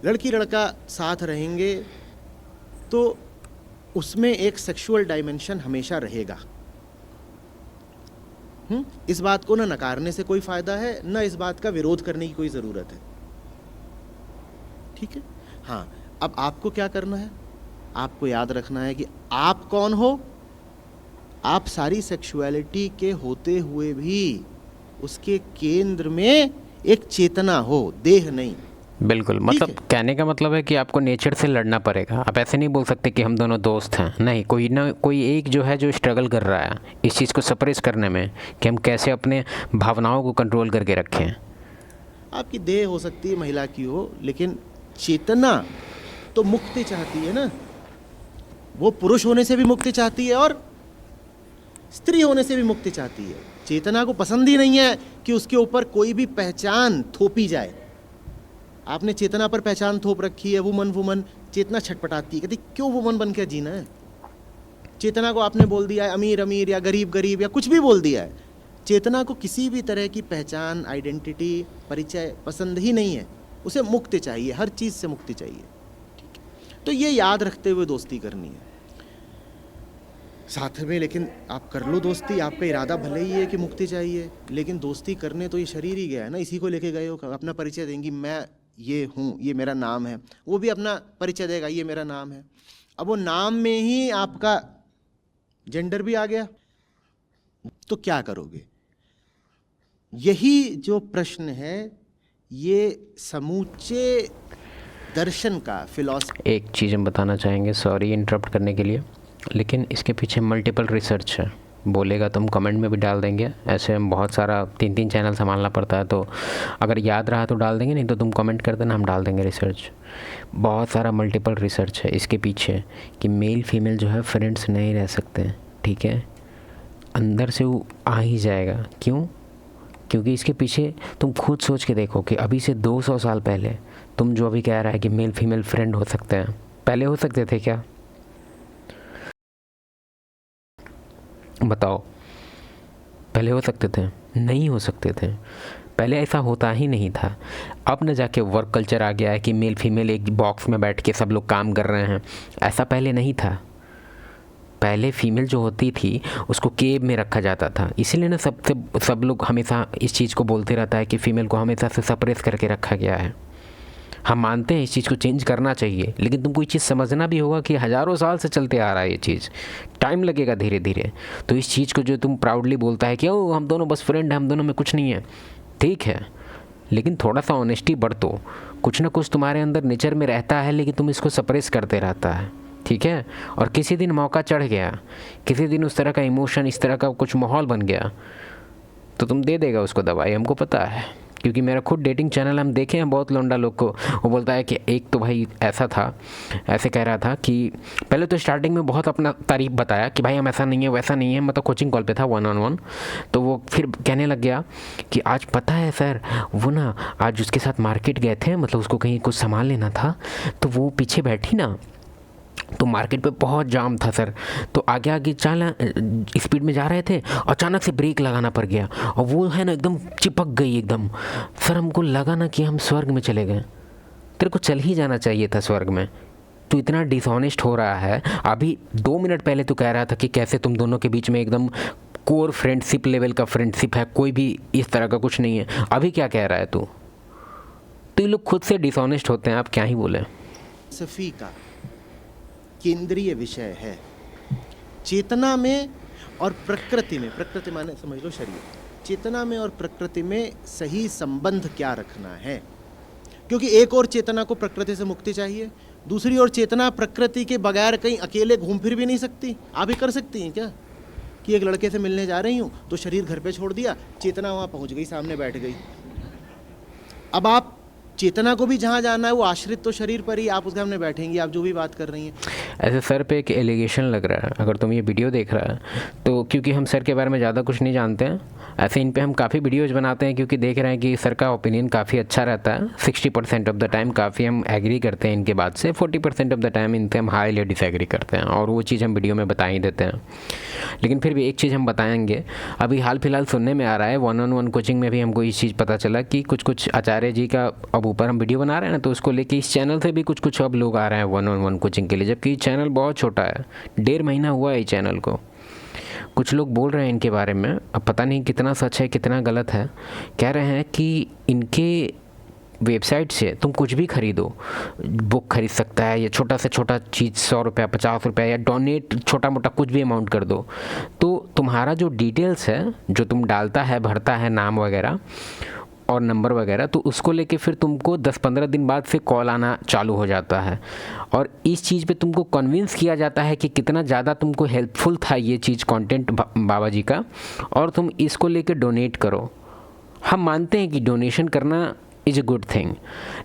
लड़की लड़का साथ रहेंगे तो उसमें एक सेक्सुअल डायमेंशन हमेशा रहेगा। इस बात को ना नकारने से कोई फायदा है, ना इस बात का विरोध करने की कोई ज़रूरत है। ठीक है। हाँ, अब आपको क्या करना है, आपको याद रखना है कि आप कौन हो। आप सारी सेक्सुअलिटी के होते हुए भी उसके केंद्र में एक चेतना हो, देह नहीं। बिल्कुल, मतलब कहने का मतलब है कि आपको नेचर से लड़ना पड़ेगा। आप ऐसे नहीं बोल सकते कि हम दोनों दोस्त हैं, नहीं, कोई ना कोई एक जो है जो स्ट्रगल कर रहा है इस चीज़ को सप्रेस करने में कि हम कैसे अपने भावनाओं को कंट्रोल करके रखें। आपकी देह हो सकती है महिला की हो, लेकिन चेतना तो मुक्ति चाहती है ना। वो पुरुष होने से भी मुक्ति चाहती है और स्त्री होने से भी मुक्ति चाहती है। चेतना को पसंद ही नहीं है कि उसके ऊपर कोई भी पहचान थोपी जाए। आपने चेतना पर पहचान थोप रखी है, वुमन वुमन, चेतना छटपटाती है, कहती क्यों वुमन बन के जीना है। चेतना को आपने बोल दिया है अमीर अमीर या गरीब गरीब या कुछ भी बोल दिया है। चेतना को किसी भी तरह की पहचान, आइडेंटिटी, परिचय पसंद ही नहीं है। उसे मुक्ति चाहिए, हर चीज़ से मुक्ति चाहिए। ठीक है, तो ये याद रखते हुए दोस्ती करनी है साथ में। लेकिन आप कर लो दोस्ती, आपका इरादा भले ही है कि मुक्ति चाहिए, लेकिन दोस्ती करने तो ये शरीर ही गया है ना, इसी को लेके गए हो। अपना परिचय देंगी, मैं ये हूँ, ये मेरा नाम है। वो भी अपना परिचय देगा, ये मेरा नाम है। अब वो नाम में ही आपका जेंडर भी आ गया, तो क्या करोगे। यही जो प्रश्न है, ये समूचे दर्शन का, फिलॉसफी। एक चीज़ हम बताना चाहेंगे, सॉरी इंटरप्ट करने के लिए, लेकिन इसके पीछे मल्टीपल रिसर्च है। बोलेगा तो हम कमेंट में भी डाल देंगे। ऐसे हम बहुत सारा 3-3 चैनल संभालना पड़ता है, तो अगर याद रहा तो डाल देंगे, नहीं तो तुम कमेंट कर देना, हम डाल देंगे रिसर्च। बहुत सारा मल्टीपल रिसर्च है इसके पीछे कि मेल फीमेल जो है फ्रेंड्स नहीं रह सकते। ठीक है, अंदर से वो आ ही जाएगा। क्यों? क्योंकि इसके पीछे तुम खुद सोच के देखो कि अभी से 200 साल पहले तुम जो अभी कह रहा है कि मेल फीमेल फ्रेंड हो सकते हैं, पहले हो सकते थे क्या? बताओ, पहले हो सकते थे? नहीं हो सकते थे। पहले ऐसा होता ही नहीं था। अब न जाके वर्क कल्चर आ गया है कि मेल फीमेल एक बॉक्स में बैठ के सब लोग काम कर रहे हैं। ऐसा पहले नहीं था। पहले फीमेल जो होती थी उसको केव में रखा जाता था। इसीलिए ना सब लोग हमेशा इस चीज़ को बोलते रहता है कि फ़ीमेल को हमेशा से सप्रेस करके रखा गया है। हम मानते हैं इस चीज़ को चेंज करना चाहिए, लेकिन तुमको ये चीज़ समझना भी होगा कि हज़ारों साल से चलते आ रहा है ये चीज़, टाइम लगेगा धीरे धीरे। तो इस चीज़ को जो तुम प्राउडली बोलता है कि ओ हम दोनों बस फ्रेंड हैं, हम दोनों में कुछ नहीं है, ठीक है, लेकिन थोड़ा सा ऑनेस्टी बरतो। कुछ ना कुछ तुम्हारे अंदर नेचर में रहता है, लेकिन तुम इसको सप्रेस करते रहता है। ठीक है, और किसी दिन मौका चढ़ गया, किसी दिन उस तरह का इमोशन, इस तरह का कुछ माहौल बन गया, तो तुम दे देगा उसको दवाई, हमको पता है। क्योंकि मेरा खुद डेटिंग चैनल हम देखे हैं बहुत लौंडा लोग को। वो बोलता है कि एक तो भाई ऐसा था, ऐसे कह रहा था कि पहले तो स्टार्टिंग में बहुत अपना तारीफ बताया कि भाई हम ऐसा नहीं है वैसा नहीं है, मतलब कोचिंग कॉल पे था 1-on-1। तो वो फिर कहने लग गया कि आज पता है सर, वो ना आज उसके साथ मार्केट गए थे, मतलब उसको कहीं कुछ सामान लेना था, तो वो पीछे बैठी ना, तो मार्केट पे बहुत जाम था सर, तो आगे आगे चला स्पीड में जा रहे थे, अचानक से ब्रेक लगाना पड़ गया और वो है ना एकदम चिपक गई एकदम। सर हमको लगा ना कि हम स्वर्ग में चले गए। तेरे को चल ही जाना चाहिए था स्वर्ग में, तू इतना डिसऑनेस्ट हो रहा है। अभी 2 मिनट पहले तू कह रहा था कि कैसे तुम दोनों के बीच में एकदम कोर फ्रेंडशिप लेवल का फ्रेंडशिप है, कोई भी इस तरह का कुछ नहीं है। अभी क्या कह रहा है तू? तो ये लोग खुद से डिसऑनेस्ट होते हैं, आप क्या ही बोले। सफ़ी का केंद्रीय विषय है चेतना में और प्रकृति में। प्रकृति माने समझ लो शरीर। चेतना में और प्रकृति में सही संबंध क्या रखना है, क्योंकि एक और चेतना को प्रकृति से मुक्ति चाहिए, दूसरी ओर चेतना प्रकृति के बगैर कहीं अकेले घूम फिर भी नहीं सकती। आप ही कर सकती हैं क्या कि एक लड़के से मिलने जा रही हूँ तो शरीर घर पे छोड़ दिया, चेतना वहाँ पहुँच गई, सामने बैठ गई। अब आप चेतना को भी जहाँ जाना है वो आश्रित तो शरीर पर ही, आप उसके सामने बैठेंगी, आप जो भी बात कर रही हैं। ऐसे सर पे एक एलिगेशन लग रहा है, अगर तुम ये वीडियो देख रहा है तो, क्योंकि हम सर के बारे में ज़्यादा कुछ नहीं जानते हैं, ऐसे इन पे हम काफ़ी वीडियोज़ बनाते हैं क्योंकि देख रहे हैं कि सर का ओपिनियन काफ़ी अच्छा रहता है। 60% ऑफ द टाइम काफ़ी हम एग्री करते हैं इनके बात से, 40% ऑफ द टाइम इनसे हम हाईली डिसएग्री करते हैं, और वो चीज़ हम वीडियो में बता ही देते हैं। लेकिन फिर भी एक चीज़ हम बताएंगे, अभी हाल फिलहाल सुनने में आ रहा है, 1-on-1 कोचिंग में भी हमको इस चीज़ पता चला कि कुछ आचार्य जी का अब ऊपर हम वीडियो बना रहे हैं ना, तो उसको लेके इस चैनल से भी कुछ अब लोग आ रहे हैं 1-on-1 कोचिंग के लिए, जबकि चैनल बहुत छोटा है, 1.5 महीना हुआ है चैनल को। कुछ लोग बोल रहे हैं इनके बारे में, अब पता नहीं कितना सच है कितना गलत है। कह रहे हैं कि इनके वेबसाइट से तुम कुछ भी खरीदो, बुक खरीद सकता है, या छोटा से छोटा चीज़ 100 रुपया 50 रुपया, या डोनेट छोटा मोटा कुछ भी अमाउंट कर दो, तो तुम्हारा जो डिटेल्स है जो तुम डालता है भरता है, नाम वगैरह और नंबर वगैरह, तो उसको लेके फिर तुमको 10-15 दिन बाद से कॉल आना चालू हो जाता है, और इस चीज़ पे तुमको कन्विंस किया जाता है कि कितना ज़्यादा तुमको हेल्पफुल था ये चीज़, कंटेंट बाबा जी का, और तुम इसको लेके डोनेट करो। हम मानते हैं कि डोनेशन करना इज़ ए गुड थिंग,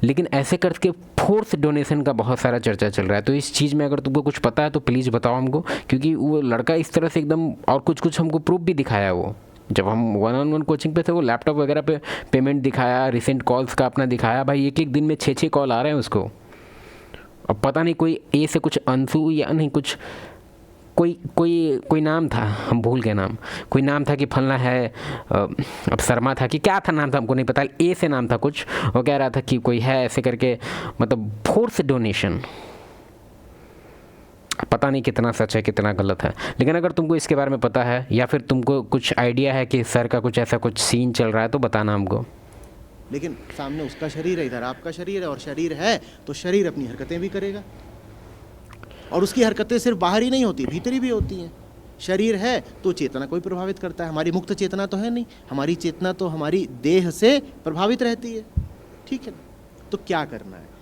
लेकिन ऐसे करके फोर्स डोनेशन का बहुत सारा चर्चा चल रहा है। तो इस चीज़ में अगर तुमको कुछ पता है तो प्लीज़ बताओ हमको, क्योंकि वो लड़का इस तरह से एकदम, और कुछ हमको प्रूफ भी दिखाया वो, जब हम 1-on-1 कोचिंग पे थे, वो लैपटॉप वगैरह पे पेमेंट दिखाया, रिसेंट कॉल्स का अपना दिखाया, भाई एक दिन में 6 कॉल आ रहे हैं उसको। अब पता नहीं कोई ए से कुछ अंशु या नहीं कुछ कोई नाम था, हम भूल गए नाम, कोई नाम था कि फलना है, अब शर्मा था कि क्या था नाम था हमको नहीं पता, ए से नाम था कुछ, वो कह रहा था कि कोई है ऐसे करके, मतलब फोर्स डोनेशन। पता नहीं कितना सच है कितना गलत है, लेकिन अगर तुमको इसके बारे में पता है या फिर तुमको कुछ आइडिया है कि सर का कुछ ऐसा कुछ सीन चल रहा है तो बताना हमको। लेकिन सामने उसका शरीर है, इधर आपका शरीर है, और शरीर है तो शरीर अपनी हरकतें भी करेगा, और उसकी हरकतें सिर्फ बाहर ही नहीं होती, भीतरी भी होती हैं। शरीर है तो चेतना कोई प्रभावित करता है, हमारी मुक्त चेतना तो है नहीं, हमारी चेतना तो हमारी देह से प्रभावित रहती है, ठीक है। तो क्या करना है?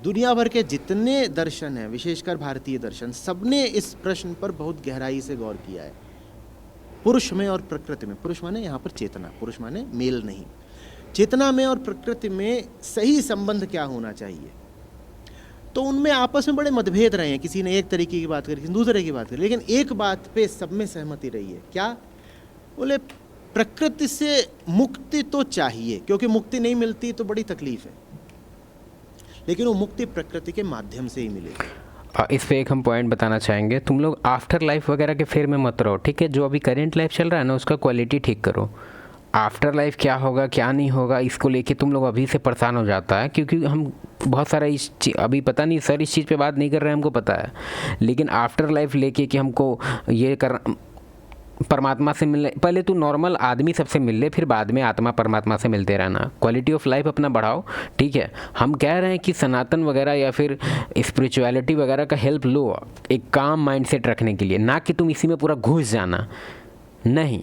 दुनिया भर के जितने दर्शन हैं, विशेषकर भारतीय दर्शन, सबने इस प्रश्न पर बहुत गहराई से गौर किया है। पुरुष में और प्रकृति में, पुरुष माने यहाँ पर चेतना, पुरुष माने मेल नहीं, चेतना में और प्रकृति में सही संबंध क्या होना चाहिए। तो उनमें आपस में बड़े मतभेद रहे हैं, किसी ने एक तरीके की बात करी, किसी ने दूसरे की बात करी, लेकिन एक बात पे सब में सहमति रही है। क्या? बोले प्रकृति से मुक्ति तो चाहिए, क्योंकि मुक्ति नहीं मिलती तो बड़ी तकलीफ है, लेकिन वो मुक्ति प्रकृति के माध्यम से ही मिलेगी। इस पे एक हम पॉइंट बताना चाहेंगे, तुम लोग आफ्टर लाइफ वगैरह के फेर में मत रहो, ठीक है। जो अभी करेंट लाइफ चल रहा है ना, उसका क्वालिटी ठीक करो। आफ्टर लाइफ क्या होगा क्या नहीं होगा इसको लेके तुम लोग अभी से परेशान हो जाता है, क्योंकि हम बहुत सारा अभी पता नहीं सर इस चीज़ पे बात नहीं कर रहे हैं, हमको पता है, लेकिन आफ्टर लाइफ लेके कि हमको ये कर, परमात्मा से मिलने, पहले तू नॉर्मल आदमी सबसे मिल ले, फिर बाद में आत्मा परमात्मा से मिलते रहना, क्वालिटी ऑफ लाइफ अपना बढ़ाओ, ठीक है। हम कह रहे हैं कि सनातन वगैरह या फिर स्पिरिचुअलिटी वगैरह का हेल्प लो एक काम माइंडसेट रखने के लिए, ना कि तुम इसी में पूरा घुस जाना। नहीं,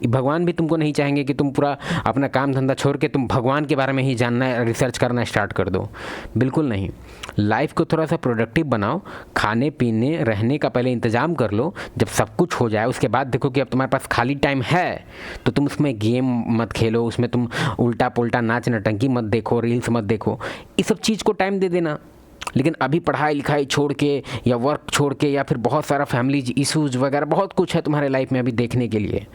भगवान भी तुमको नहीं चाहेंगे कि तुम पूरा अपना काम धंधा छोड़ के तुम भगवान के बारे में ही जानना, रिसर्च करना स्टार्ट कर दो, बिल्कुल नहीं। लाइफ को थोड़ा सा प्रोडक्टिव बनाओ, खाने पीने रहने का पहले इंतज़ाम कर लो, जब सब कुछ हो जाए उसके बाद देखो कि अब तुम्हारे पास खाली टाइम है तो तुम उसमें गेम मत खेलो, उसमें तुम उल्टा पुल्टा नाच नटंकी मत देखो, रील्स मत देखो, इस सब चीज़ को टाइम दे देना। लेकिन अभी पढ़ाई लिखाई छोड़ के या वर्क छोड़ के या फिर बहुत सारा फैमिली इश्यूज़ वगैरह बहुत कुछ है तुम्हारे लाइफ में अभी देखने के लिए,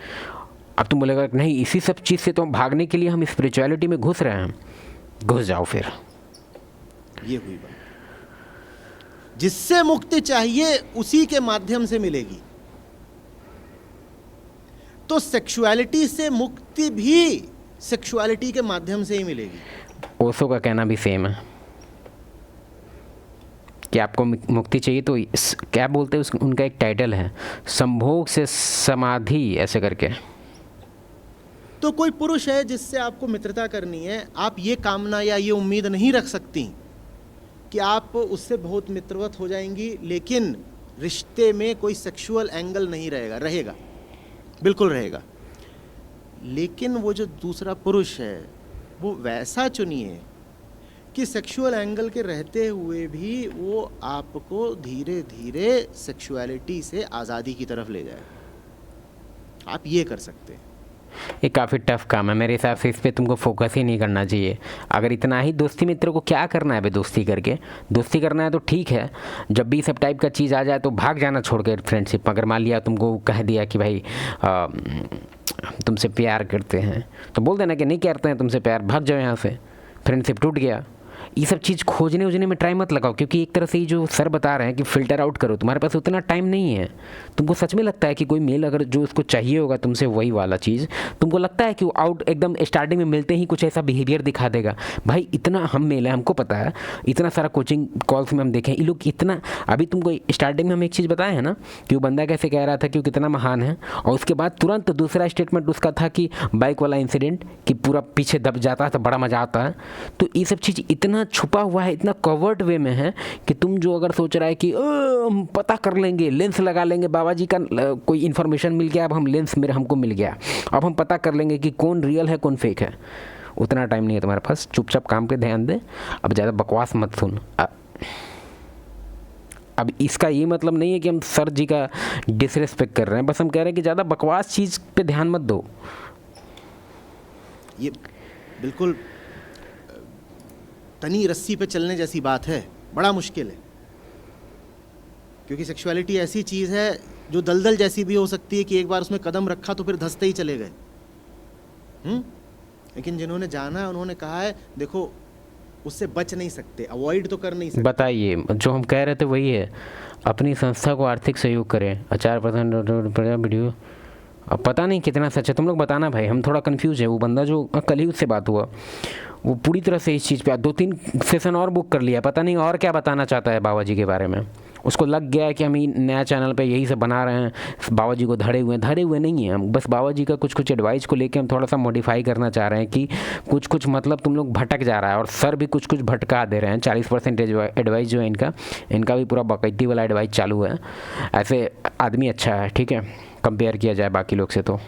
अब तुम बोलेगा नहीं इसी सब चीज़ से तो भागने के लिए हम स्पिरिचुअलिटी में घुस रहे हैं, घुस जाओ फिर। ये हुई बात, जिससे मुक्ति चाहिए उसी के माध्यम से मिलेगी। तो सेक्सुअलिटी से मुक्ति भी सेक्सुअलिटी के माध्यम से ही मिलेगी। ओशो का कहना भी सेम है कि आपको मुक्ति चाहिए तो क्या बोलते हैं उनका एक टाइटल है, संभोग से समाधि ऐसे करके। तो कोई पुरुष है जिससे आपको मित्रता करनी है, आप ये कामना या ये उम्मीद नहीं रख सकती कि आप उससे बहुत मित्रवत हो जाएंगी, लेकिन रिश्ते में कोई सेक्सुअल एंगल नहीं रहेगा, बिल्कुल रहेगा। लेकिन वो जो दूसरा पुरुष है वो वैसा चुनिए कि सेक्सुअल एंगल के रहते हुए भी वो आपको धीरे धीरे सेक्सुअलिटी से आज़ादी की तरफ ले जाए। आप ये कर सकते हैं। ये काफ़ी टफ काम है मेरे हिसाब से, इस पे तुमको फोकस ही नहीं करना चाहिए। अगर इतना ही दोस्ती मित्र को क्या करना है बे, दोस्ती करके दोस्ती करना है तो ठीक है, जब भी सब टाइप का चीज़ आ जाए तो भाग जाना छोड़ कर फ्रेंडशिप। अगर मान लिया तुमको कह दिया कि भाई तुमसे प्यार करते हैं तो बोल देना कि नहीं करते हैं तुमसे प्यार, भाग जाओ यहाँ से, फ्रेंडशिप टूट गया। ये सब चीज़ खोजने उजने में ट्राई मत लगाओ, क्योंकि एक तरह से ये जो सर बता रहे हैं कि फ़िल्टर आउट करो, तुम्हारे पास उतना टाइम नहीं है। तुमको सच में लगता है कि कोई मेल अगर जो उसको चाहिए होगा तुमसे वही वाला चीज़, तुमको लगता है कि वो आउट एकदम स्टार्टिंग में मिलते ही कुछ ऐसा बिहेवियर दिखा देगा? भाई इतना हम मेल है, हमको पता है, इतना सारा कोचिंग कॉल्स में हम देखें ये लोग इतना। अभी तुमको स्टार्टिंग में हम एक चीज़ बताए हैं ना कि वो बंदा कैसे कह रहा था कि वो कितना महान है, और उसके बाद तुरंत दूसरा स्टेटमेंट उसका था कि बाइक वाला इंसिडेंट, कि पूरा पीछे दब जाता है तो बड़ा मज़ा आता है। तो ये सब चीज़ इतना छुपा हुआ है, इतना कवर्ड वे में है कि तुम जो अगर सोच रहा है कि हम पता कर लेंगे, लेंस लगा लेंगे, बाबा जी का कोई इन्फॉर्मेशन मिल गया, अब हम लेंस मेरे हमको मिल गया, अब हम पता कर लेंगे कि कौन रियल है कौन फेक है, उतना टाइम नहीं है तुम्हारे पास। चुपचाप काम पे ध्यान दे, अब ज़्यादा बकवास मत सुन। अब इसका ये मतलब नहीं है कि हम सर जी का डिसरिस्पेक्ट कर रहे हैं, बस हम कह रहे हैं कि ज़्यादा बकवास चीज़ पे ध्यान मत दो। ये बिल्कुल तनी रस्सी पे चलने जैसी बात है, बड़ा मुश्किल है, क्योंकि सेक्सुअलिटी ऐसी चीज़ है जो दलदल जैसी भी हो सकती है कि एक बार उसमें कदम रखा तो फिर धंसते ही चले गए। लेकिन जिन्होंने जाना है उन्होंने कहा है देखो उससे बच नहीं सकते, अवॉइड तो कर नहीं सकते। बताइए, जो हम कह रहे थे वही है, अपनी संस्था को आर्थिक सहयोग करें, 4% वीडियो। अब पता नहीं कितना सच है, तुम लोग बताना भाई, हम थोड़ा कंफ्यूज है। वो बंदा जो कल ही उससे बात हुआ वो पूरी तरह से इस चीज़ पे 2-3 सेशन और बुक कर लिया, पता नहीं और क्या बताना चाहता है बाबा जी के बारे में। उसको लग गया है कि हम ही नया चैनल पे यही सब बना रहे हैं, बाबा जी को धरे हुए नहीं हैं हम, बस बाबा जी का कुछ एडवाइस को लेके हम थोड़ा सा मॉडिफाई करना चाह रहे हैं कि कुछ मतलब तुम लोग भटक जा रहा है, और सर भी कुछ भटका दे रहे हैं। 40% एडवाइस जो है इनका भी पूरा बाकायदी वाला एडवाइस चालू है। ऐसे आदमी अच्छा है, ठीक है, कंपेयर किया जाए बाकी लोग से तो।